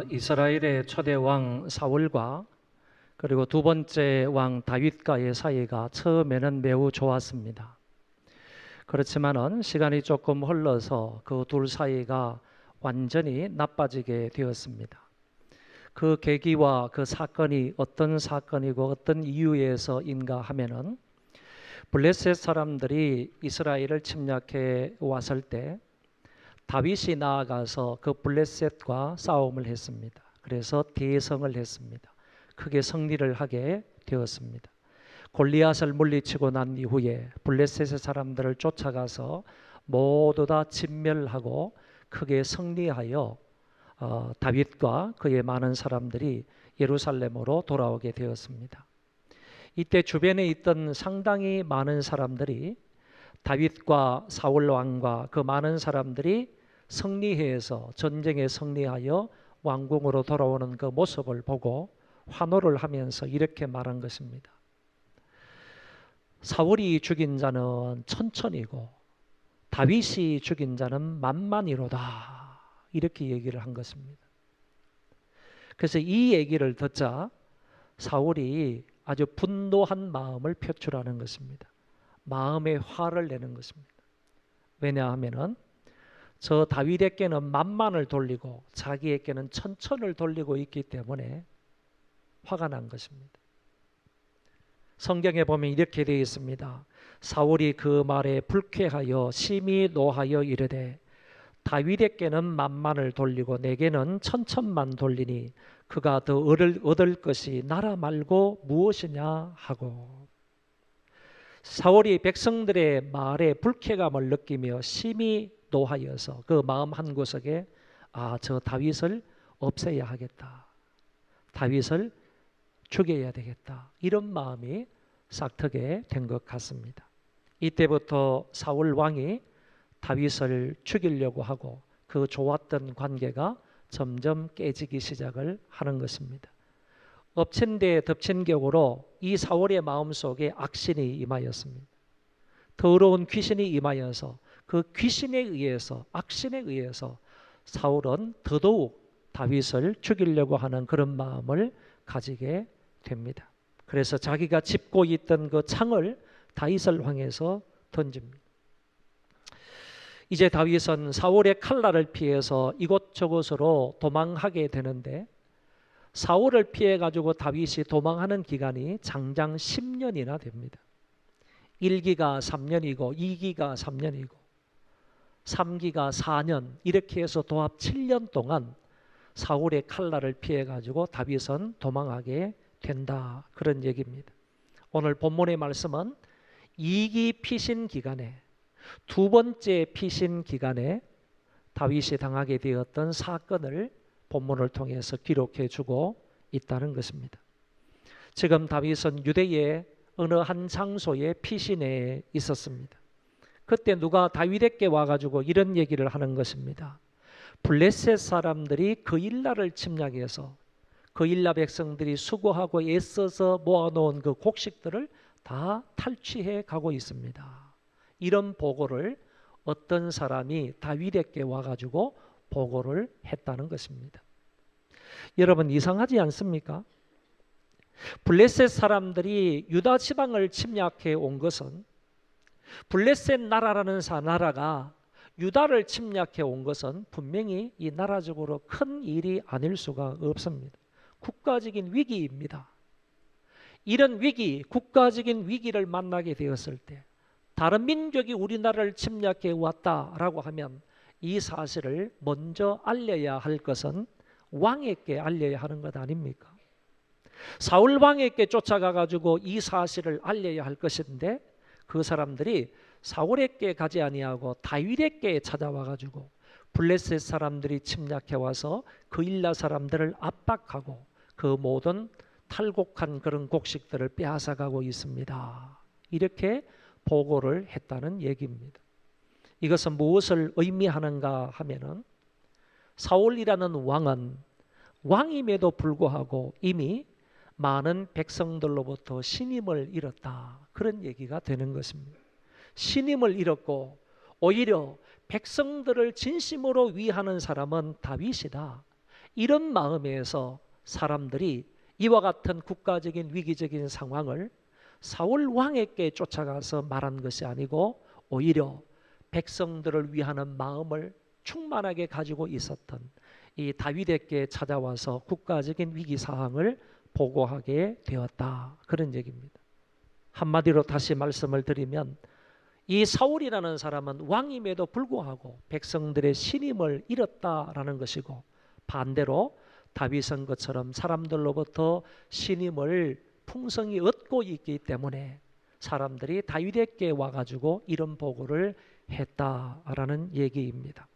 이스라엘의 초대 왕 사울과 그리고 두 번째 왕 다윗과의 사이가 처음에는 매우 좋았습니다. 그렇지만은 시간이 조금 흘러서 그 둘 사이가 완전히 나빠지게 되었습니다. 그 계기와 그 사건이 어떤 사건이고 어떤 이유에서인가 하면은 블레셋 사람들이 이스라엘을 침략해 왔을 때 다윗이 나아가서 그 블레셋과 싸움을 했습니다. 그래서 대성을 했습니다. 크게 승리를 하게 되었습니다. 골리앗을 물리치고 난 이후에 블레셋의 사람들을 쫓아가서 모두 다 진멸하고 크게 승리하여 다윗과 그의 많은 사람들이 예루살렘으로 돌아오게 되었습니다. 이때 주변에 있던 상당히 많은 사람들이 다윗과 사울 왕과 그 많은 사람들이 승리해서 전쟁에 승리하여 왕궁으로 돌아오는 그 모습을 보고 환호를 하면서 이렇게 말한 것입니다. 사울이 죽인 자는 천천이고 다윗이 죽인 자는 만만이로다. 이렇게 얘기를 한 것입니다. 그래서 이 얘기를 듣자 사울이 아주 분노한 마음을 표출하는 것입니다. 마음의 화를 내는 것입니다. 왜냐하면은 저 다윗에게는 만만을 돌리고 자기에게는 천천을 돌리고 있기 때문에 화가 난 것입니다. 성경에 보면 이렇게 되어 있습니다. 사울이 그 말에 불쾌하여 심히 노하여 이르되 다윗에게는 만만을 돌리고 내게는 천천만 돌리니 그가 더 얻을 것이 나라 말고 무엇이냐 하고, 사울이 백성들의 말에 불쾌감을 느끼며 심히 노하여서 그 마음 한구석에 저 다윗을 없애야 하겠다, 다윗을 죽여야 되겠다, 이런 마음이 싹트게 된 것 같습니다. 이때부터 사울 왕이 다윗을 죽이려고 하고 그 좋았던 관계가 점점 깨지기 시작을 하는 것입니다. 엎친 데 덮친 격으로 이 사울의 마음속에 악신이 임하였습니다. 더러운 귀신이 임하여서 그 귀신에 의해서, 악신에 의해서 사울은 더더욱 다윗을 죽이려고 하는 그런 마음을 가지게 됩니다. 그래서 자기가 짚고 있던 그 창을 다윗을 향해서 던집니다. 이제 다윗은 사울의 칼날을 피해서 이곳저곳으로 도망하게 되는데, 사울을 피해 가지고 다윗이 도망하는 기간이 장장 10년이나 됩니다. 1기가 3년이고 2기가 3년이고 3기가 4년, 이렇게 해서 도합 7년 동안 사울의 칼날을 피해 가지고 다윗은 도망하게 된다, 그런 얘기입니다. 오늘 본문의 말씀은 2기 피신 기간에, 두 번째 피신 기간에 다윗이 당하게 되었던 사건을 본문을 통해서 기록해 주고 있다는 것입니다. 지금 다윗은 유대의 어느 한 장소에 피신해 있었습니다. 그때 누가 다윗에게 와가지고 이런 얘기를 하는 것입니다. 블레셋 사람들이 그일라를 침략해서 그일라 백성들이 수고하고 애써서 모아놓은 그 곡식들을 다 탈취해 가고 있습니다. 이런 보고를 어떤 사람이 다윗에게 와가지고 보고를 했다는 것입니다. 여러분, 이상하지 않습니까? 블레셋 사람들이 유다 지방을 침략해 온 것은, 블레셋 나라라는 나라가 유다를 침략해 온 것은 분명히 이 나라적으로 큰 일이 아닐 수가 없습니다. 국가적인 위기입니다. 이런 위기, 국가적인 위기를 만나게 되었을 때 다른 민족이 우리나라를 침략해 왔다라고 하면 이 사실을 먼저 알려야 할 것은 왕에게 알려야 하는 것 아닙니까? 사울 왕에게 쫓아가 가지고 이 사실을 알려야 할 것인데, 그 사람들이 사울에게 가지 아니하고 다윗에게 찾아와 가지고 블레셋 사람들이 침략해 와서 그일라 사람들을 압박하고 그 모든 탈곡한 그런 곡식들을 빼앗아가고 있습니다, 이렇게 보고를 했다는 얘기입니다. 이것은 무엇을 의미하는가 하면은, 사울이라는 왕은 왕임에도 불구하고 이미 많은 백성들로부터 신임을 잃었다, 그런 얘기가 되는 것입니다. 신임을 잃었고 오히려 백성들을 진심으로 위하는 사람은 다윗이다, 이런 마음에서 사람들이 이와 같은 국가적인 위기적인 상황을 사울 왕에게 쫓아가서 말한 것이 아니고 오히려 백성들을 위하는 마음을 충만하게 가지고 있었던 이 다윗에게 찾아와서 국가적인 위기 사항을 보고하게 되었다. 그런 얘기입니다. 한마디로 다시 말씀을 드리면 이 사울이라는 사람은 왕임에도 불구하고 백성들의 신임을 잃었다라는 것이고, 반대로 다윗은 것처럼 사람들로부터 신임을 풍성히 얻고 있기 때문에 사람들이 다윗에게 와가지고 이런 보고를 했다라는 얘기입니다.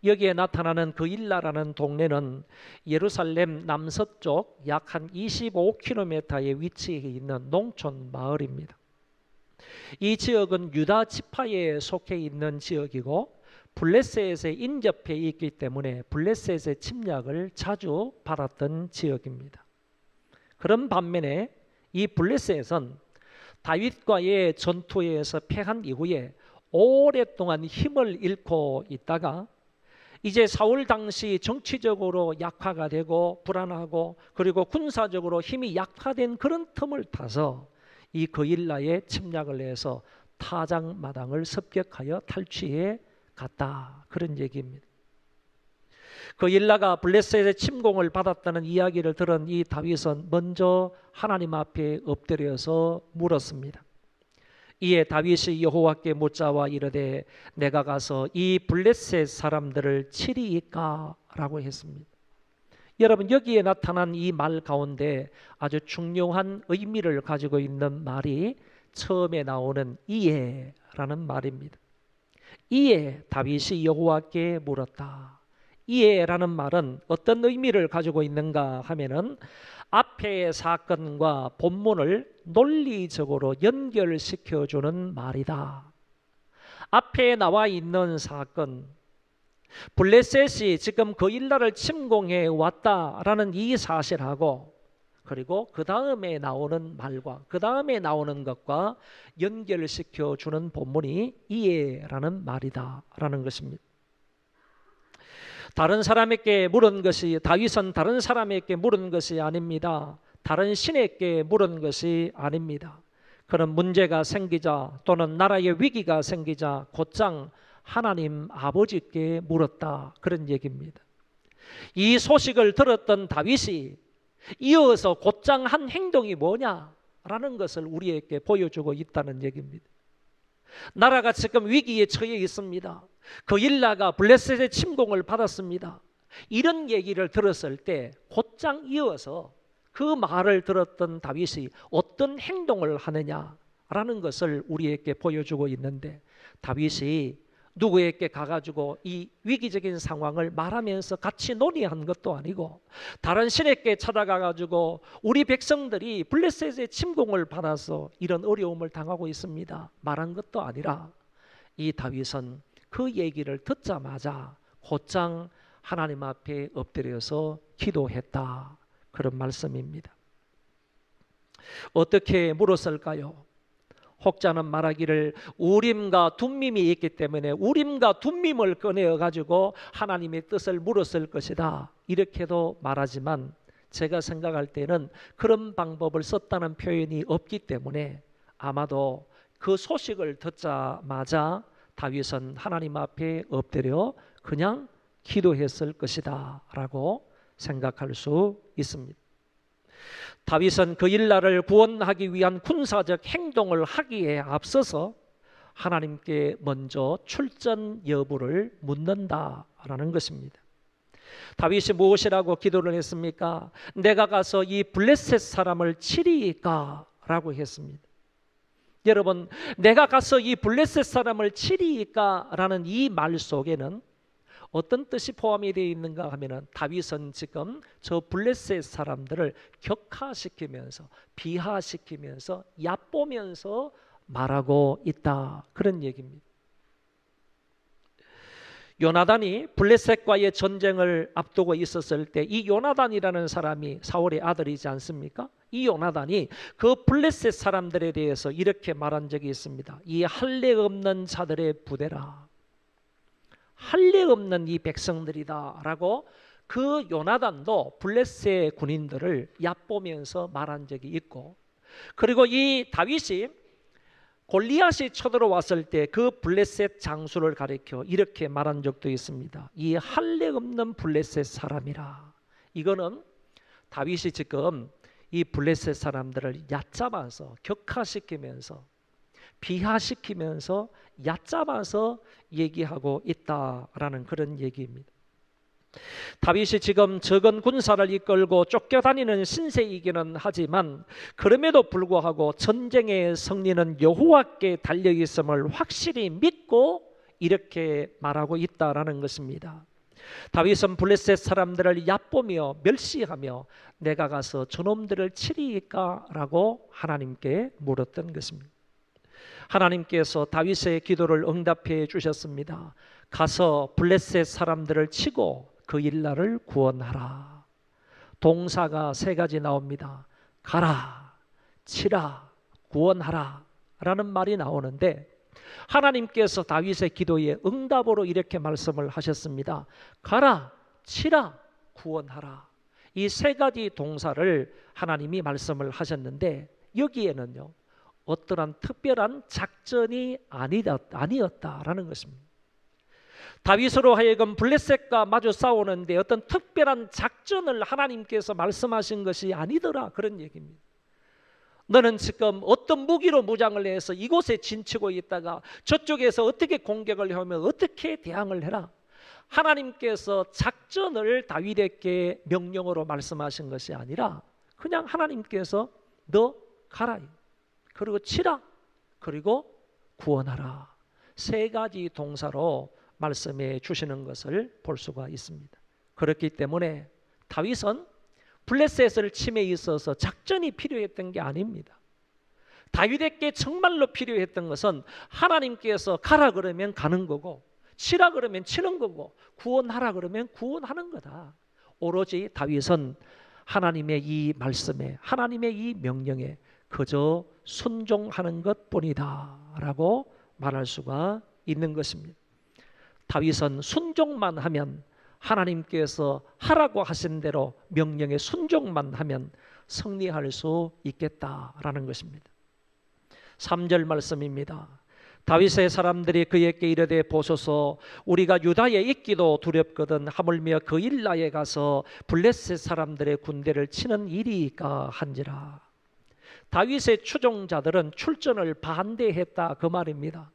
여기에 나타나는 그일라라는 동네는 예루살렘 남서쪽 약 한 25km에 위치해 있는 농촌 마을입니다. 이 지역은 유다 지파에 속해 있는 지역이고 블레셋에 인접해 있기 때문에 블레셋의 침략을 자주 받았던 지역입니다. 그런 반면에 이 블레셋은 다윗과의 전투에서 패한 이후에 오랫동안 힘을 잃고 있다가 이제 사울 당시 정치적으로 약화가 되고 불안하고 그리고 군사적으로 힘이 약화된 그런 틈을 타서 이 그일라에 침략을 해서 타작마당을 습격하여 탈취해 갔다. 그런 얘기입니다. 그일라가 블레셋의 침공을 받았다는 이야기를 들은 이 다윗은 먼저 하나님 앞에 엎드려서 물었습니다. 이에 다윗이 여호와께 묻자와 이르되 내가 가서 이 블레셋 사람들을 치리이까? 라고 했습니다. 여러분, 여기에 나타난 이 말 가운데 아주 중요한 의미를 가지고 있는 말이 처음에 나오는 이에라는 말입니다. 이에 다윗이 여호와께 물었다. 이에라는 말은 어떤 의미를 가지고 있는가 하면은 앞의 사건과 본문을 논리적으로 연결시켜주는 말이다. 앞에 나와 있는 사건, 블레셋이 지금 그일라를 침공해 왔다라는 이 사실하고 그리고 그 다음에 나오는 말과 그 다음에 나오는 것과 연결시켜주는 본문이 이에라는 말이다라는 것입니다. 다른 사람에게 물은 것이, 다윗은 다른 사람에게 물은 것이 아닙니다. 다른 신에게 물은 것이 아닙니다. 그런 문제가 생기자 또는 나라의 위기가 생기자 곧장 하나님 아버지께 물었다. 그런 얘기입니다. 이 소식을 들었던 다윗이 이어서 곧장 한 행동이 뭐냐라는 것을 우리에게 보여주고 있다는 얘기입니다. 나라가 지금 위기에 처해 있습니다. 그일라가 블레셋의 침공을 받았습니다. 이런 얘기를 들었을 때 곧장 이어서 그 말을 들었던 다윗이 어떤 행동을 하느냐라는 것을 우리에게 보여주고 있는데, 다윗이 누구에게 가가지고 이 위기적인 상황을 말하면서 같이 논의한 것도 아니고 다른 신에게 찾아가가지고 우리 백성들이 블레셋의 침공을 받아서 이런 어려움을 당하고 있습니다 말한 것도 아니라, 이 다윗은 그 얘기를 듣자마자 곧장 하나님 앞에 엎드려서 기도했다. 그런 말씀입니다. 어떻게 물었을까요? 혹자는 말하기를 우림과 둠밈이 있기 때문에 우림과 둠밈을 꺼내어 가지고 하나님의 뜻을 물었을 것이다, 이렇게도 말하지만 제가 생각할 때는 그런 방법을 썼다는 표현이 없기 때문에 아마도 그 소식을 듣자마자 다윗은 하나님 앞에 엎드려 그냥 기도했을 것이다 라고 생각할 수 있습니다. 다윗은 그일라를 구원하기 위한 군사적 행동을 하기에 앞서서 하나님께 먼저 출전 여부를 묻는다라는 것입니다. 다윗이 무엇이라고 기도를 했습니까? 내가 가서 이 블레셋 사람을 치리이까? 라고 했습니다. 여러분, 내가 가서 이 블레셋 사람을 치리이까? 라는 이 말 속에는 어떤 뜻이 포함이 되어 있는가 하면은 다윗은 지금 저 블레셋 사람들을 격하시키면서 비하시키면서 얕보면서 말하고 있다, 그런 얘기입니다. 요나단이 블레셋과의 전쟁을 앞두고 있었을 때 이 요나단이라는 사람이 사울의 아들이지 않습니까? 이 요나단이 그 블레셋 사람들에 대해서 이렇게 말한 적이 있습니다. 이 할례 없는 자들의 부대라, 할례 없는 이 백성들이다 라고 그 요나단도 블레셋 군인들을 얕보면서 말한 적이 있고, 그리고 이 다윗이 골리앗이 쳐들어왔을 때 그 블레셋 장수를 가리켜 이렇게 말한 적도 있습니다. 이 할례 없는 블레셋 사람이라. 이거는 다윗이 지금 이 블레셋 사람들을 얕잡아서 격하시키면서 비하시키면서 얕잡아서 얘기하고 있다라는 그런 얘기입니다. 다윗이 지금 적은 군사를 이끌고 쫓겨다니는 신세이기는 하지만 그럼에도 불구하고 전쟁의 승리는 여호와께 달려있음을 확실히 믿고 이렇게 말하고 있다라는 것입니다. 다윗은 블레셋 사람들을 얕보며 멸시하며 내가 가서 저놈들을 치리이까? 라고 하나님께 물었던 것입니다. 하나님께서 다윗의 기도를 응답해 주셨습니다. 가서 블레셋 사람들을 치고 그 일날을 구원하라. 동사가 세 가지 나옵니다. 가라, 치라, 구원하라 라는 말이 나오는데, 하나님께서 다윗의 기도에 응답으로 이렇게 말씀을 하셨습니다. 가라, 치라, 구원하라. 이 세 가지 동사를 하나님이 말씀을 하셨는데, 여기에는요 어떠한 특별한 작전이 아니었다라는 것입니다. 다윗으로 하여금 블레셋과 마주 싸우는데 어떤 특별한 작전을 하나님께서 말씀하신 것이 아니더라, 그런 얘기입니다. 너는 지금 어떤 무기로 무장을 해서 이곳에 진치고 있다가 저쪽에서 어떻게 공격을 하면 어떻게 대항을 해라. 하나님께서 작전을 다윗에게 명령으로 말씀하신 것이 아니라 그냥 하나님께서 너 가라, 그리고 치라, 그리고 구원하라. 세 가지 동사로 말씀해 주시는 것을 볼 수가 있습니다. 그렇기 때문에 다윗은 블레셋을 침에 있어서 작전이 필요했던 게 아닙니다. 다윗에게 정말로 필요했던 것은 하나님께서 가라 그러면 가는 거고, 치라 그러면 치는 거고, 구원하라 그러면 구원하는 거다. 오로지 다윗은 하나님의 이 말씀에, 하나님의 이 명령에 그저 순종하는 것뿐이다 라고 말할 수가 있는 것입니다. 다윗은 순종만 하면, 하나님께서 하라고 하신 대로 명령에 순종만 하면 승리할 수 있겠다라는 것입니다. 3절 말씀입니다. 다윗의 사람들이 그에게 이르되 보소서, 우리가 유다에 있기도 두렵거든 하물며 그 일라에 가서 블레셋 사람들의 군대를 치는 일이까 한지라. 다윗의 추종자들은 출전을 반대했다, 그 말입니다.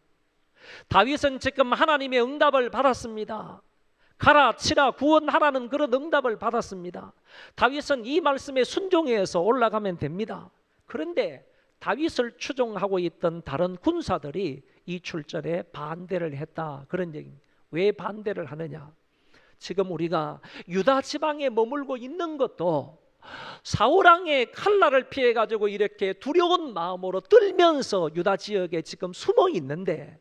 다윗은 지금 하나님의 응답을 받았습니다. 가라, 치라, 구원하라는 그런 응답을 받았습니다. 다윗은 이 말씀에 순종해서 올라가면 됩니다. 그런데 다윗을 추종하고 있던 다른 군사들이 이 출전에 반대를 했다, 그런 얘기입니다. 왜 반대를 하느냐? 지금 우리가 유다 지방에 머물고 있는 것도 사울 왕의 칼날을 피해 가지고 이렇게 두려운 마음으로 떨면서 유다 지역에 지금 숨어 있는데,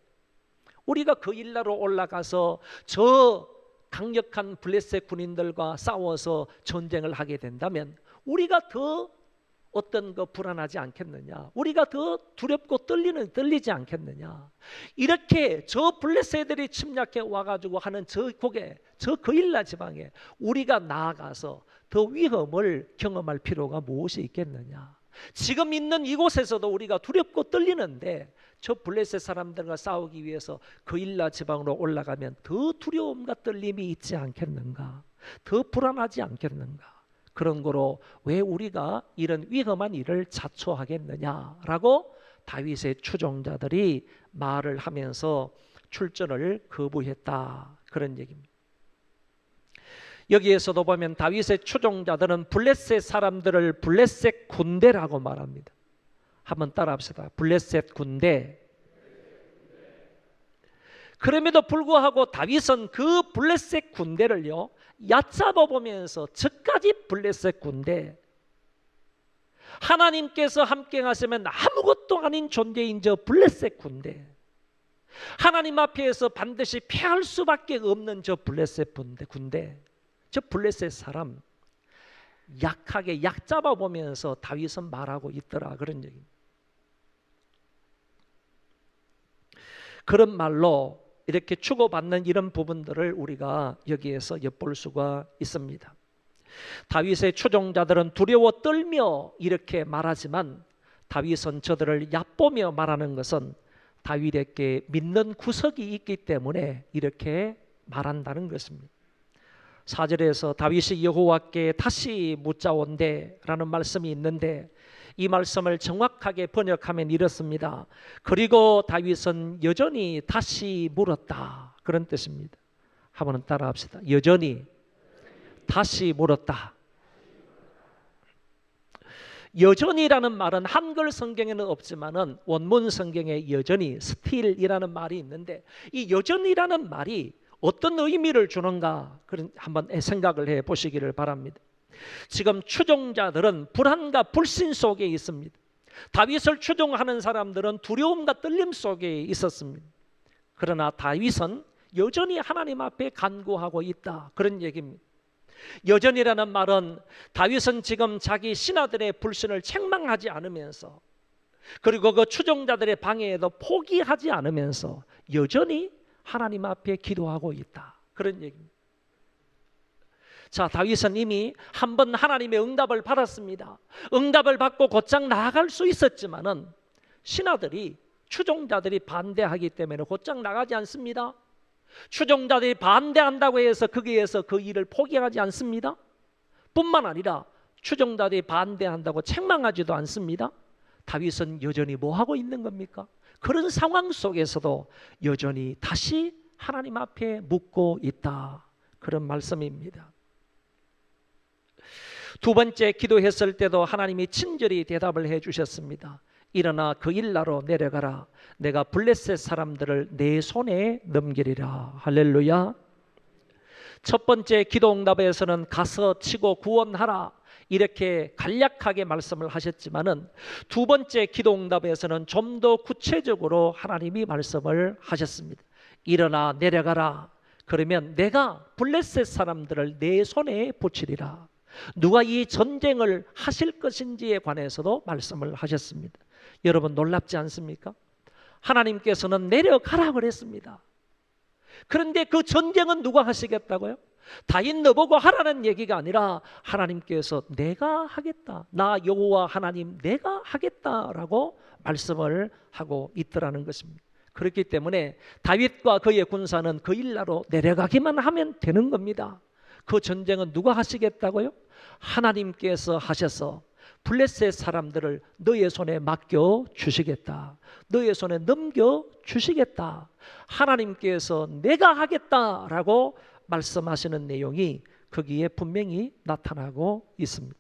우리가 그 일나로 올라가서 저 강력한 블레셋 군인들과 싸워서 전쟁을 하게 된다면 우리가 더 어떤 거 불안하지 않겠느냐? 우리가 더 두렵고 떨리지 않겠느냐? 이렇게 저 블레셋들이 침략해 와가지고 하는 저 그일라 지방에 우리가 나아가서 더 위험을 경험할 필요가 무엇이 있겠느냐? 지금 있는 이곳에서도 우리가 두렵고 떨리는데 저 블레셋 사람들과 싸우기 위해서 그일라 지방으로 올라가면 더 두려움과 떨림이 있지 않겠는가? 더 불안하지 않겠는가? 그런 거로 왜 우리가 이런 위험한 일을 자초하겠느냐라고 다윗의 추종자들이 말을 하면서 출전을 거부했다, 그런 얘기입니다. 여기에서도 보면 다윗의 추종자들은 블레셋 사람들을 블레셋 군대라고 말합니다. 한번 따라합시다. 블레셋 군대. 그럼에도 불구하고 다윗은 그 블레셋 군대를요 얕잡아 보면서 저까지 블레셋 군대, 하나님께서 함께 하시면 아무것도 아닌 존재인 저 블레셋 군대, 하나님 앞에서 반드시 패할 수밖에 없는 저 블레셋 군대, 저 블레셋 사람 약하게 약잡아 보면서 다윗은 말하고 있더라, 그런 얘기입니다. 그런 말로 이렇게 주고받는 이런 부분들을 우리가 여기에서 엿볼 수가 있습니다. 다윗의 추종자들은 두려워 떨며 이렇게 말하지만 다윗은 저들을 얕보며 말하는 것은 다윗에게 믿는 구석이 있기 때문에 이렇게 말한다는 것입니다. 4절에서 다윗이 여호와께 다시 묻자온대 라는 말씀이 있는데 이 말씀을 정확하게 번역하면 이렇습니다. 그리고 다윗은 여전히 다시 물었다, 그런 뜻입니다. 한번 따라합시다. 여전히 다시 물었다. 여전히라는 말은 한글 성경에는 없지만은 원문 성경에 여전히 스틸이라는 말이 있는데 이 여전히라는 말이 어떤 의미를 주는가 그런 한번 생각을 해 보시기를 바랍니다. 지금 추종자들은 불안과 불신 속에 있습니다. 다윗을 추종하는 사람들은 두려움과 떨림 속에 있었습니다. 그러나 다윗은 여전히 하나님 앞에 간구하고 있다, 그런 얘기입니다. 여전이라는 말은 다윗은 지금 자기 신하들의 불신을 책망하지 않으면서 그리고 그 추종자들의 방해에도 포기하지 않으면서 여전히 하나님 앞에 기도하고 있다, 그런 얘기입니다. 자, 다윗은 이미 한 번 하나님의 응답을 받았습니다. 응답을 받고 곧장 나아갈 수 있었지만은 신하들이 추종자들이 반대하기 때문에 곧장 나가지 않습니다. 추종자들이 반대한다고 해서 거기에서 그 일을 포기하지 않습니다. 뿐만 아니라 추종자들이 반대한다고 책망하지도 않습니다. 다윗은 여전히 뭐 하고 있는 겁니까? 그런 상황 속에서도 여전히 다시 하나님 앞에 묻고 있다, 그런 말씀입니다. 두 번째 기도했을 때도 하나님이 친절히 대답을 해 주셨습니다. 일어나 그 일나로 내려가라. 내가 블레셋 사람들을 내 손에 넘기리라. 할렐루야. 첫 번째 기도 응답에서는 가서 치고 구원하라, 이렇게 간략하게 말씀을 하셨지만은 두 번째 기도 응답에서는 좀 더 구체적으로 하나님이 말씀을 하셨습니다. 일어나 내려가라. 그러면 내가 블레셋 사람들을 내 손에 붙이리라. 누가 이 전쟁을 하실 것인지에 관해서도 말씀을 하셨습니다. 여러분 놀랍지 않습니까? 하나님께서는 내려가라 그랬습니다. 그런데 그 전쟁은 누가 하시겠다고요? 다윗 너보고 하라는 얘기가 아니라 하나님께서 내가 하겠다, 나 여호와 하나님 내가 하겠다라고 말씀을 하고 있더라는 것입니다. 그렇기 때문에 다윗과 그의 군사는 그 일나로 내려가기만 하면 되는 겁니다. 그 전쟁은 누가 하시겠다고요? 하나님께서 하셔서 블레셋 사람들을 너의 손에 맡겨 주시겠다, 너의 손에 넘겨 주시겠다, 하나님께서 내가 하겠다라고 말씀하시는 내용이 거기에 분명히 나타나고 있습니다.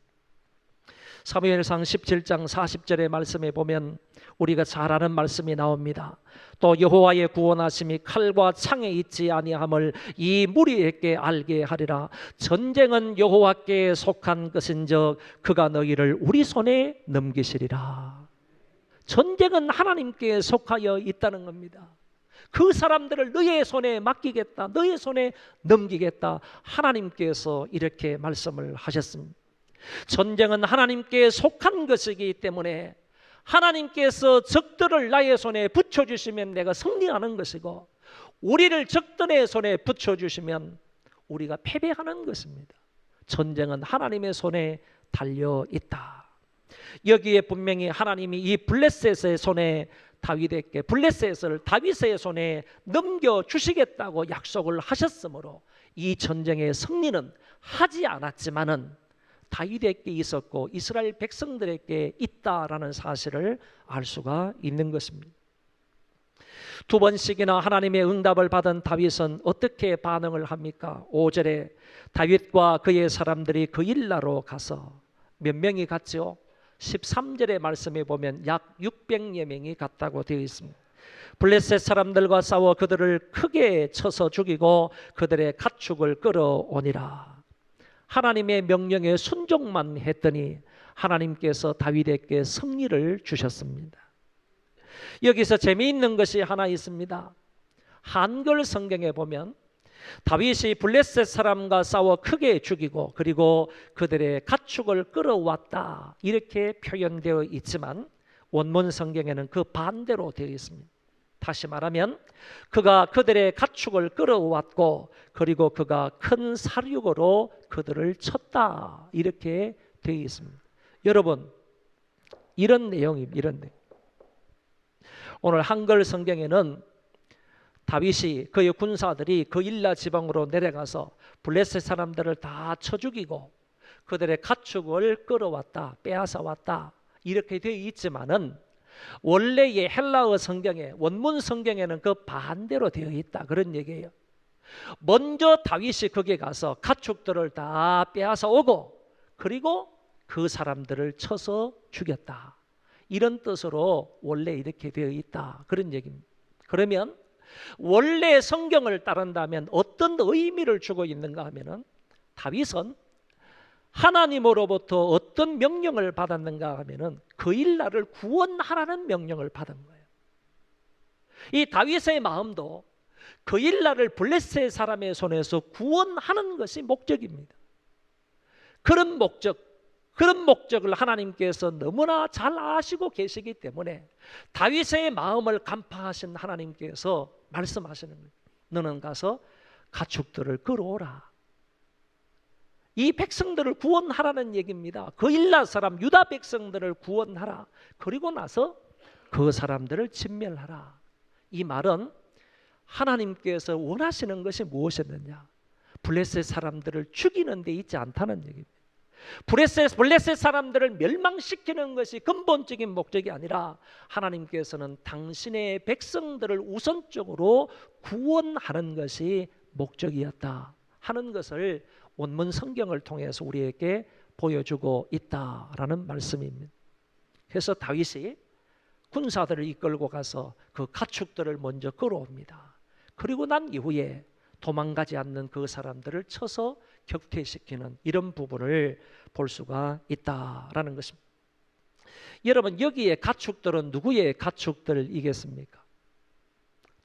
사무엘상 17장 40절의 말씀에 보면 우리가 잘 아는 말씀이 나옵니다. 또 여호와의 구원하심이 칼과 창에 있지 아니함을 이 무리에게 알게 하리라. 전쟁은 여호와께 속한 것인즉 그가 너희를 우리 손에 넘기시리라. 전쟁은 하나님께 속하여 있다는 겁니다. 그 사람들을 너의 손에 맡기겠다, 너의 손에 넘기겠다, 하나님께서 이렇게 말씀을 하셨습니다. 전쟁은 하나님께 속한 것이기 때문에 하나님께서 적들을 나의 손에 붙여주시면 내가 승리하는 것이고, 우리를 적들의 손에 붙여주시면 우리가 패배하는 것입니다. 전쟁은 하나님의 손에 달려 있다. 여기에 분명히 하나님이 이 블레셋의 손에 다윗에게 블레셋을 다윗의 손에 넘겨주시겠다고 약속을 하셨으므로 이 전쟁의 승리는 하지 않았지만은 다윗에게 있었고 이스라엘 백성들에게 있다라는 사실을 알 수가 있는 것입니다. 두 번씩이나 하나님의 응답을 받은 다윗은 어떻게 반응을 합니까? 5절에 다윗과 그의 사람들이 그 일나로 가서 몇 명이 갔죠? 13절의 말씀에 보면 약 600여 명이 갔다고 되어 있습니다. 블레셋 사람들과 싸워 그들을 크게 쳐서 죽이고 그들의 가축을 끌어오니라. 하나님의 명령에 순종만 했더니 하나님께서 다윗에게 승리를 주셨습니다. 여기서 재미있는 것이 하나 있습니다. 한글 성경에 보면 다윗이 블레셋 사람과 싸워 크게 죽이고 그리고 그들의 가축을 끌어왔다 이렇게 표현되어 있지만 원문 성경에는 그 반대로 되어 있습니다. 다시 말하면 그가 그들의 가축을 끌어왔고 그리고 그가 큰 사륙으로 그들을 쳤다. 이렇게 되어 있습니다. 여러분, 이런 내용입니다. 이런 내용. 오늘 한글 성경에는 다윗이 그의 군사들이 그일라 지방으로 내려가서 블레셋 사람들을 다 쳐 죽이고 그들의 가축을 끌어왔다, 빼앗아 왔다 이렇게 되어 있지만은 원래의 헬라어 성경에 원문 성경에는 그 반대로 되어 있다 그런 얘기예요. 먼저 다윗이 거기에 가서 가축들을 다 빼앗아 오고 그리고 그 사람들을 쳐서 죽였다. 이런 뜻으로 원래 이렇게 되어 있다 그런 얘기입니다. 그러면 원래 성경을 따른다면 어떤 의미를 주고 있는가 하면은 다윗은 하나님으로부터 어떤 명령을 받았는가 하면은 그일라를 구원하라는 명령을 받은 거예요. 이 다윗의 마음도 그일라를 블레셋 사람의 손에서 구원하는 것이 목적입니다. 그런 목적을 하나님께서 너무나 잘 아시고 계시기 때문에 다윗의 마음을 간파하신 하나님께서 말씀하시는 거예요. 너는 가서 가축들을 끌어오라. 이 백성들을 구원하라는 얘기입니다. 그일라 사람 유다 백성들을 구원하라. 그리고 나서 그 사람들을 진멸하라. 이 말은 하나님께서 원하시는 것이 무엇이었느냐? 블레셋 사람들을 죽이는 데 있지 않다는 얘기입니다. 블레셋 사람들을 멸망시키는 것이 근본적인 목적이 아니라 하나님께서는 당신의 백성들을 우선적으로 구원하는 것이 목적이었다 하는 것을 원문 성경을 통해서 우리에게 보여주고 있다라는 말씀입니다. 그래서 다윗이 군사들을 이끌고 가서 그 가축들을 먼저 끌어옵니다. 그리고 난 이후에 도망가지 않는 그 사람들을 쳐서 격퇴시키는 이런 부분을 볼 수가 있다라는 것입니다. 여러분, 여기에 가축들은 누구의 가축들이겠습니까?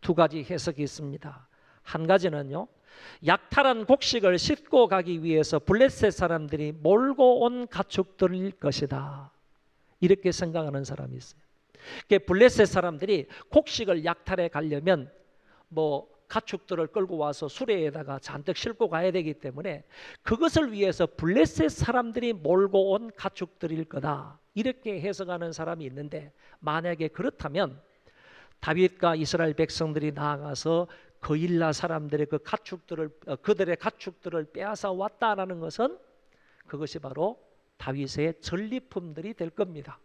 두 가지 해석이 있습니다. 한 가지는요, 약탈한 곡식을 싣고 가기 위해서 블레셋 사람들이 몰고 온 가축들일 것이다. 이렇게 생각하는 사람이 있어요. 블레셋 사람들이 곡식을 약탈해 가려면 가축들을 끌고 와서 수레에다가 잔뜩 싣고 가야 되기 때문에 그것을 위해서 블레셋 사람들이 몰고 온 가축들일 거다. 이렇게 해석하는 사람이 있는데, 만약에 그렇다면 다윗과 이스라엘 백성들이 나아가서 그일라 사람들의 그들의 가축들을 빼앗아 왔다라는 것은 그것이 바로 다윗의 전리품들이 될 겁니다.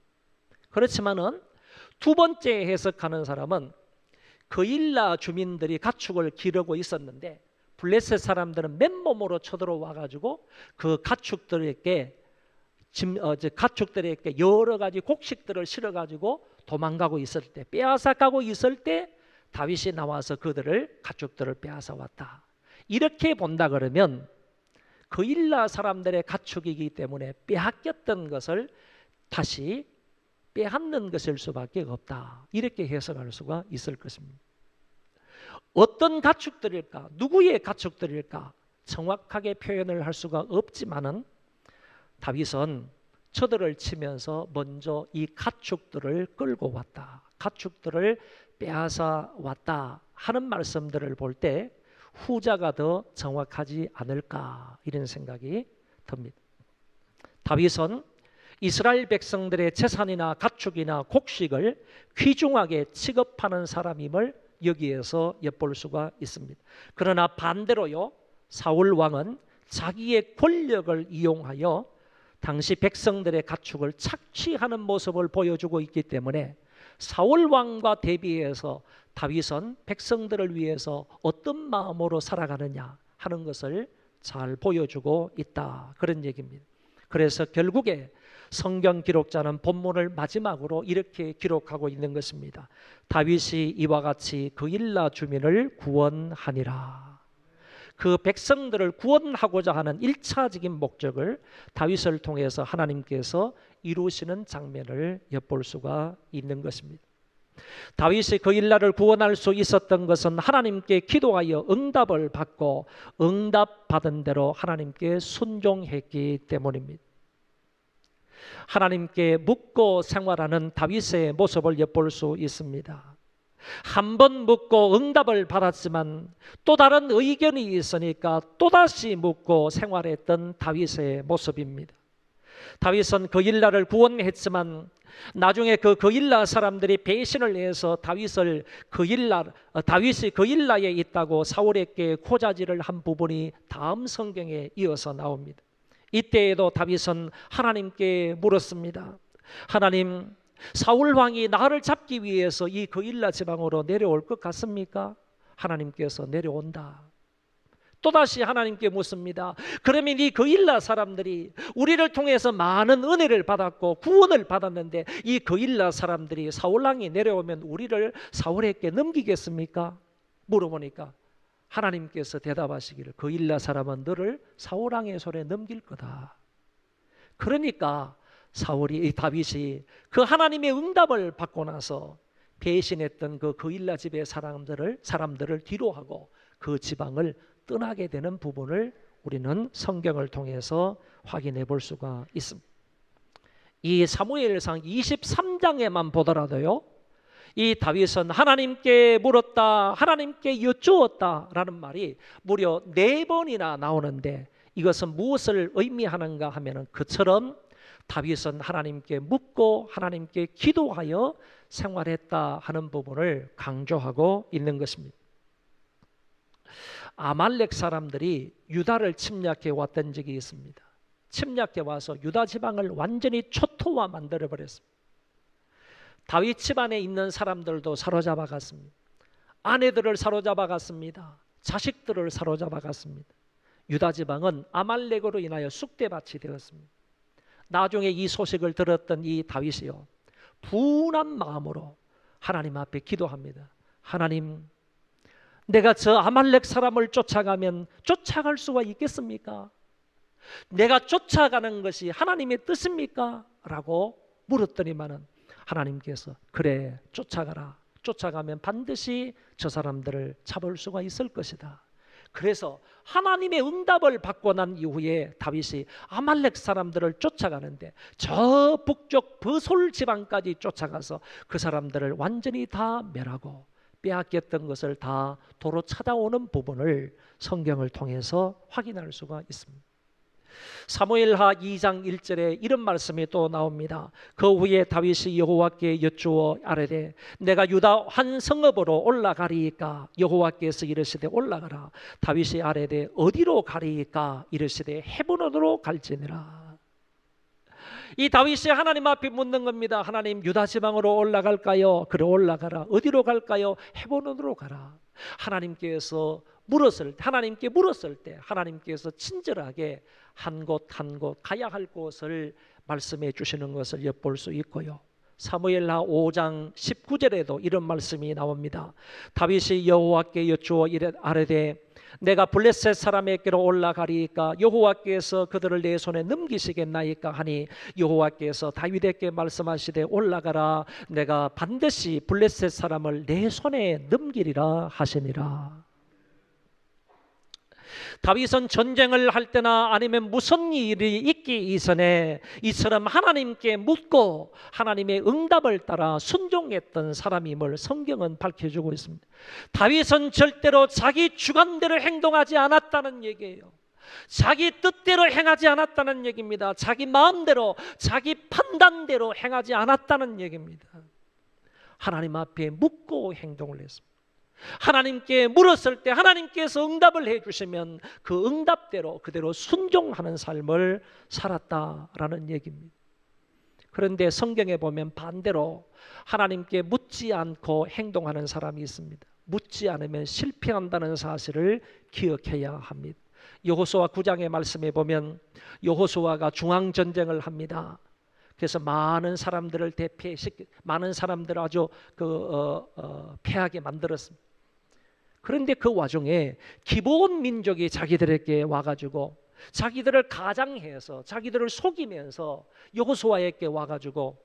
그렇지만은 두 번째 해석하는 사람은 그일라 주민들이 가축을 기르고 있었는데 블레셋 사람들은 맨몸으로 쳐들어와 가지고 그 가축들에게 여러 가지 곡식들을 실어 가지고 도망가고 있을 때, 빼앗아 가고 있을 때 다윗이 나와서 가축들을 빼앗아 왔다. 이렇게 본다 그러면 그일라 사람들의 가축이기 때문에 빼앗겼던 것을 다시 빼앗는 것일 수밖에 없다. 이렇게 해석할 수가 있을 것입니다. 어떤 가축들일까? 누구의 가축들일까? 정확하게 표현을 할 수가 없지만은 다윗은 저들을 치면서 먼저 이 가축들을 끌고 왔다. 가축들을 빼앗아 왔다 하는 말씀들을 볼 때 후자가 더 정확하지 않을까 이런 생각이 듭니다. 다윗은 이스라엘 백성들의 재산이나 가축이나 곡식을 귀중하게 취급하는 사람임을 여기에서 엿볼 수가 있습니다. 그러나 반대로요, 사울 왕은 자기의 권력을 이용하여 당시 백성들의 가축을 착취하는 모습을 보여주고 있기 때문에 사울 왕과 대비해서 다윗은 백성들을 위해서 어떤 마음으로 살아가느냐 하는 것을 잘 보여주고 있다, 그런 얘기입니다. 그래서 결국에 성경 기록자는 본문을 마지막으로 이렇게 기록하고 있는 것입니다. 다윗이 이와 같이 그일라 주민을 구원하니라. 그 백성들을 구원하고자 하는 1차적인 목적을 다윗을 통해서 하나님께서 이루시는 장면을 엿볼 수가 있는 것입니다. 다윗이 그일라를 구원할 수 있었던 것은 하나님께 기도하여 응답을 받고 응답받은 대로 하나님께 순종했기 때문입니다. 하나님께 묻고 생활하는 다윗의 모습을 엿볼 수 있습니다. 한 번 묻고 응답을 받았지만 또 다른 의견이 있으니까 또다시 묻고 생활했던 다윗의 모습입니다. 다윗은 그일라를 구원했지만 나중에 그 그일라 사람들이 배신을 해서 다윗이 그일라에 있다고 사울에게 고자질을 한 부분이 다음 성경에 이어서 나옵니다. 이때에도 다윗은 하나님께 물었습니다. 하나님, 사울 왕이 나를 잡기 위해서 이 그일라 지방으로 내려올 것 같습니까? 하나님께서 내려온다. 또다시 하나님께 묻습니다. 그러면 이 그일라 사람들이 우리를 통해서 많은 은혜를 받았고 구원을 받았는데 이 그일라 사람들이 사울 왕이 내려오면 우리를 사울에게 넘기겠습니까? 물어보니까 하나님께서 대답하시기를 그일라 사람은 너를 사울 왕의 손에 넘길 거다. 그러니까 다윗이 그 하나님의 응답을 받고 나서 배신했던 그 그일라 집의 사람들을 뒤로하고 그 지방을 떠나게 되는 부분을 우리는 성경을 통해서 확인해 볼 수가 있습니다. 이 사무엘상 23장에만 보더라도요, 이 다윗은 하나님께 물었다, 하나님께 여쭈었다라는 말이 무려 4번이나 나오는데 이것은 무엇을 의미하는가 하면은 그처럼 다윗은 하나님께 묻고 하나님께 기도하여 생활했다 하는 부분을 강조하고 있는 것입니다. 아말렉 사람들이 유다를 침략해 왔던 적이 있습니다. 침략해 와서 유다 지방을 완전히 초토화 만들어 버렸습니다. 다윗 집안에 있는 사람들도 사로잡아 갔습니다. 아내들을 사로잡아 갔습니다. 자식들을 사로잡아 갔습니다. 유다 지방은 아말렉으로 인하여 쑥대밭이 되었습니다. 나중에 이 소식을 들었던 이 다윗이요, 분한 마음으로 하나님 앞에 기도합니다. 하나님, 내가 저 아말렉 사람을 쫓아가면 쫓아갈 수가 있겠습니까? 내가 쫓아가는 것이 하나님의 뜻입니까? 라고 물었더니만은 하나님께서 그래, 쫓아가라. 쫓아가면 반드시 저 사람들을 잡을 수가 있을 것이다. 그래서 하나님의 응답을 받고 난 이후에 다윗이 아말렉 사람들을 쫓아가는데 저 북쪽 브솔 지방까지 쫓아가서 그 사람들을 완전히 다 멸하고 빼앗겼던 것을 다 도로 찾아오는 부분을 성경을 통해서 확인할 수가 있습니다. 사무엘하 2장 1절에 이런 말씀이 또 나옵니다. 그 후에 다윗이 여호와께 여쭈어 아뢰되 내가 유다 한 성읍으로 올라가리이까? 여호와께서 이르시되 올라가라. 다윗이 아뢰되 어디로 가리이까? 이르시되 헤브론으로 갈지니라. 이 다윗이 하나님 앞에 묻는 겁니다. 하나님, 유다 지방으로 올라갈까요? 그래, 올라가라. 어디로 갈까요? 헤브론으로 가라. 하나님께 물었을 때 하나님께서 친절하게 한 곳 한 곳 가야 할 곳을 말씀해 주시는 것을 엿볼 수 있고요. 사무엘하 5장 19절에도 이런 말씀이 나옵니다. 다윗이 여호와께 여쭈어 아뢰되 내가 블레셋 사람에게로 올라가리이까? 여호와께서 그들을 내 손에 넘기시겠나이까? 하니 여호와께서 다윗에게 말씀하시되 올라가라. 내가 반드시 블레셋 사람을 내 손에 넘기리라 하시니라. 다윗은 전쟁을 할 때나 아니면 무슨 일이 있기 이전에 이처럼 하나님께 묻고 하나님의 응답을 따라 순종했던 사람임을 성경은 밝혀주고 있습니다. 다윗은 절대로 자기 주관대로 행동하지 않았다는 얘기예요. 자기 뜻대로 행하지 않았다는 얘기입니다. 자기 마음대로, 자기 판단대로 행하지 않았다는 얘기입니다. 하나님 앞에 묻고 행동을 했습니다. 하나님께 물었을 때 하나님께서 응답을 해주시면 그 응답대로 그대로 순종하는 삶을 살았다라는 얘기입니다. 그런데 성경에 보면 반대로 하나님께 묻지 않고 행동하는 사람이 있습니다. 묻지 않으면 실패한다는 사실을 기억해야 합니다. 여호수아 9장의 말씀에 보면 여호수아가 중앙전쟁을 합니다. 그래서 많은 사람들을 많은 사람들을 아주 패하게 만들었습니다. 그런데 그 와중에 기브온 민족이 자기들에게 와가지고 자기들을 가장해서 자기들을 속이면서 여호수아에게 와가지고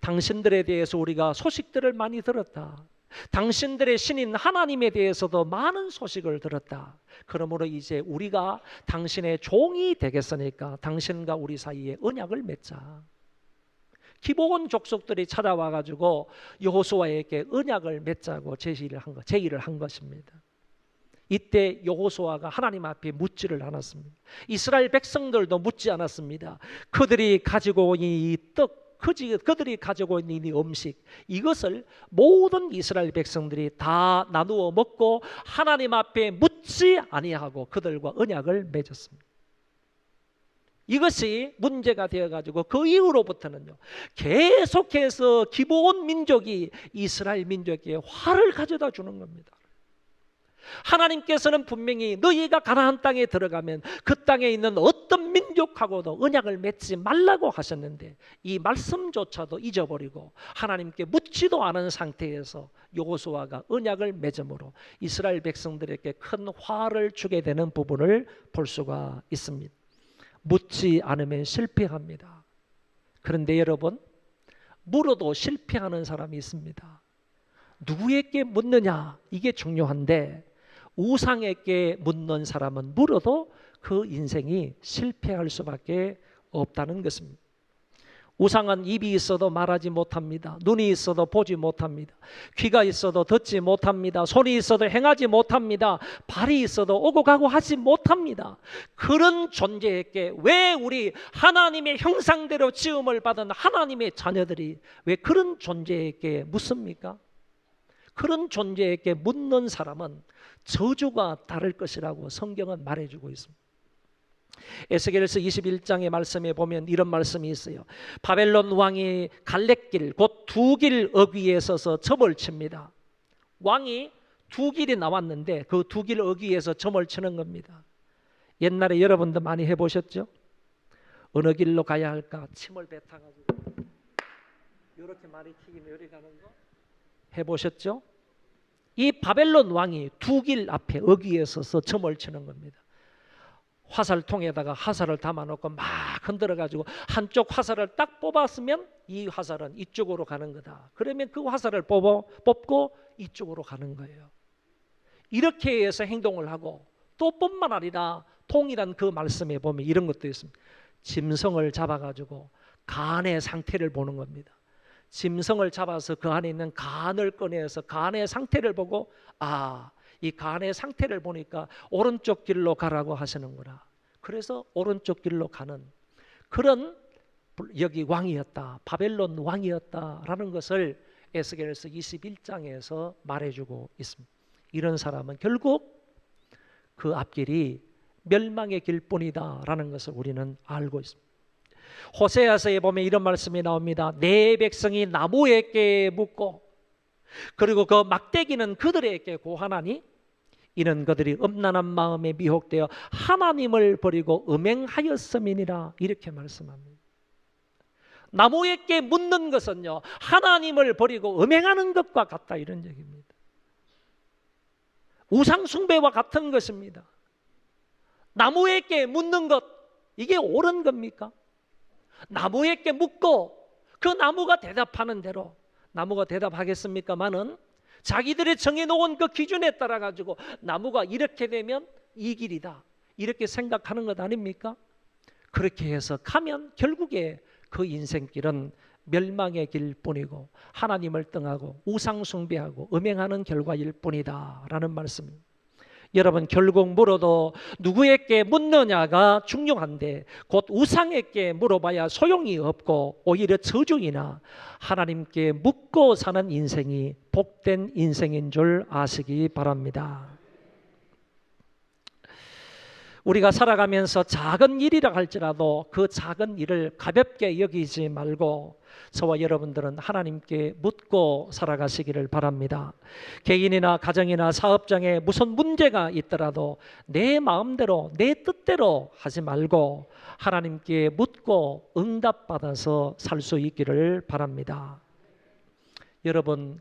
당신들에 대해서 우리가 소식들을 많이 들었다. 당신들의 신인 하나님에 대해서도 많은 소식을 들었다. 그러므로 이제 우리가 당신의 종이 되겠으니까 당신과 우리 사이에 언약을 맺자. 기브온 족속들이 찾아와 가지고 여호수아에게 언약을 맺자고 제의를 한 것입니다. 이때 여호수아가 하나님 앞에 묻지를 않았습니다. 이스라엘 백성들도 묻지 않았습니다. 그들이 가지고 있는 이 떡, 그들이 가지고 있는 이 음식, 이것을 모든 이스라엘 백성들이 다 나누어 먹고 하나님 앞에 묻지 아니하고 그들과 언약을 맺었습니다. 이것이 문제가 되어가지고 그 이후로부터는요, 계속해서 기브온 민족이 이스라엘 민족에게 화를 가져다 주는 겁니다. 하나님께서는 분명히 너희가 가나안 땅에 들어가면 그 땅에 있는 어떤 민족하고도 언약을 맺지 말라고 하셨는데 이 말씀조차도 잊어버리고 하나님께 묻지도 않은 상태에서 여호수아가 언약을 맺음으로 이스라엘 백성들에게 큰 화를 주게 되는 부분을 볼 수가 있습니다. 묻지 않으면 실패합니다. 그런데 여러분, 물어도 실패하는 사람이 있습니다. 누구에게 묻느냐, 이게 중요한데 우상에게 묻는 사람은 물어도 그 인생이 실패할 수밖에 없다는 것입니다. 우상은 입이 있어도 말하지 못합니다. 눈이 있어도 보지 못합니다. 귀가 있어도 듣지 못합니다. 손이 있어도 행하지 못합니다. 발이 있어도 오고 가고 하지 못합니다. 그런 존재에게 왜 우리 하나님의 형상대로 지음을 받은 하나님의 자녀들이 왜 그런 존재에게 묻습니까? 그런 존재에게 묻는 사람은 저주가 따를 것이라고 성경은 말해주고 있습니다. 에스겔서 21장의 말씀에 보면 이런 말씀이 있어요. 바벨론 왕이 갈래길 곧 두 길 어귀에 서서 점을 칩니다. 왕이 두 길이 나왔는데 그 두 길 어귀에서 점을 치는 겁니다. 옛날에 여러분도 많이 해보셨죠? 어느 길로 가야 할까? 침을 뱉어가지고 이렇게 많이 튀기면 요리 가는 거 해보셨죠? 이 바벨론 왕이 두 길 앞에 어귀에 서서 점을 치는 겁니다. 화살통에다가 화살을 담아놓고 막 흔들어가지고 한쪽 화살을 딱 뽑았으면 이 화살은 이쪽으로 가는 거다. 그러면 그 화살을 뽑고 이쪽으로 가는 거예요. 이렇게 해서 행동을 하고 또 뿐만 아니라 통일한 그 말씀에 보면 이런 것도 있습니다. 짐승을 잡아가지고 간의 상태를 보는 겁니다. 짐승을 잡아서 그 안에 있는 간을 꺼내서 간의 상태를 보고 이 간의 상태를 보니까 오른쪽 길로 가라고 하시는구나. 그래서 오른쪽 길로 가는 그런 여기 왕이었다. 바벨론 왕이었다라는 것을 에스겔서 21장에서 말해주고 있습니다. 이런 사람은 결국 그 앞길이 멸망의 길뿐이다라는 것을 우리는 알고 있습니다. 호세아서에 보면 이런 말씀이 나옵니다. 내 백성이 나무에게 묻고 그리고 그 막대기는 그들에게 고하나니 이는 그들이 음란한 마음에 미혹되어 하나님을 버리고 음행하였음이니라. 이렇게 말씀합니다. 나무에게 묻는 것은요, 하나님을 버리고 음행하는 것과 같다, 이런 얘기입니다. 우상 숭배와 같은 것입니다. 나무에게 묻는 것, 이게 옳은 겁니까? 나무에게 묻고 그 나무가 대답하는 대로 나무가 대답하겠습니까마는 자기들이 정해놓은 그 기준에 따라 가지고 나무가 이렇게 되면 이 길이다 이렇게 생각하는 것 아닙니까? 그렇게 해서 가면 결국에 그 인생길은 멸망의 길뿐이고 하나님을 떠나고 우상 숭배하고 음행하는 결과일 뿐이다 라는 말씀입니다. 여러분, 결국 물어도 누구에게 묻느냐가 중요한데 곧 우상에게 물어봐야 소용이 없고 오히려 저주이나 하나님께 묻고 사는 인생이 복된 인생인 줄 아시기 바랍니다. 우리가 살아가면서 작은 일이라 할지라도 그 작은 일을 가볍게 여기지 말고 저와 여러분들은 하나님께 묻고 살아가시기를 바랍니다. 개인이나 가정이나 사업장에 무슨 문제가 있더라도 내 마음대로 내 뜻대로 하지 말고 하나님께 묻고 응답받아서 살 수 있기를 바랍니다. 여러분,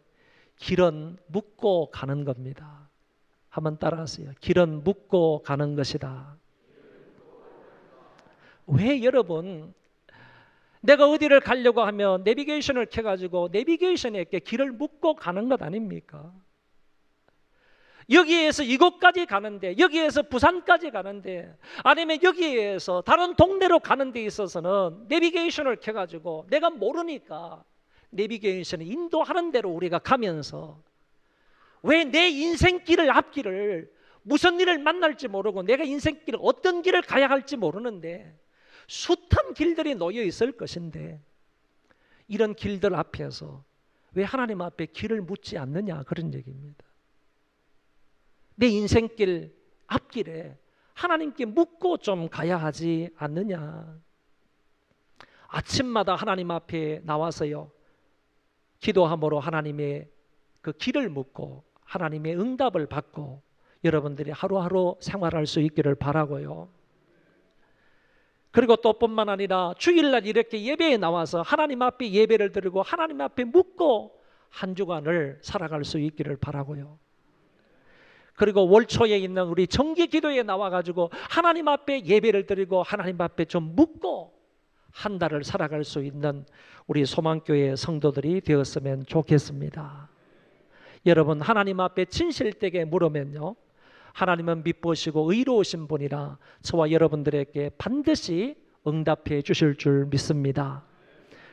길은 묻고 가는 겁니다. 한번 따라하세요. 길은 묻고 가는 것이다. 왜 여러분, 내가 어디를 가려고 하면 내비게이션을 켜가지고 내비게이션에게 길을 묻고 가는 것 아닙니까? 여기에서 이곳까지 가는데, 여기에서 부산까지 가는데, 아니면 여기에서 다른 동네로 가는 데 있어서는 내비게이션을 켜가지고 내가 모르니까 내비게이션을 인도하는 대로 우리가 가면서, 왜 내 인생길을 앞길을 무슨 일을 만날지 모르고 내가 인생길을 어떤 길을 가야 할지 모르는데 숱한 길들이 놓여 있을 것인데, 이런 길들 앞에서 왜 하나님 앞에 길을 묻지 않느냐, 그런 얘기입니다. 내 인생길 앞길에 하나님께 묻고 좀 가야 하지 않느냐. 아침마다 하나님 앞에 나와서요, 기도함으로 하나님의 그 길을 묻고 하나님의 응답을 받고 여러분들이 하루하루 생활할 수 있기를 바라고요. 그리고 또 뿐만 아니라 주일날 이렇게 예배에 나와서 하나님 앞에 예배를 드리고 하나님 앞에 묻고 한 주간을 살아갈 수 있기를 바라고요. 그리고 월초에 있는 우리 정기 기도에 나와가지고 하나님 앞에 예배를 드리고 하나님 앞에 좀 묻고 한 달을 살아갈 수 있는 우리 소망교회 성도들이 되었으면 좋겠습니다. 여러분, 하나님 앞에 진실되게 물으면요, 하나님은 미쁘시고 의로우신 분이라 저와 여러분들에게 반드시 응답해 주실 줄 믿습니다.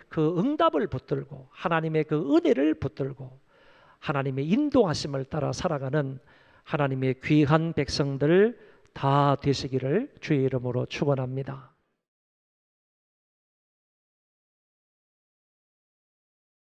그 응답을 붙들고 하나님의 그 은혜를 붙들고 하나님의 인도하심을 따라 살아가는 하나님의 귀한 백성들 다 되시기를 주의 이름으로 축원합니다.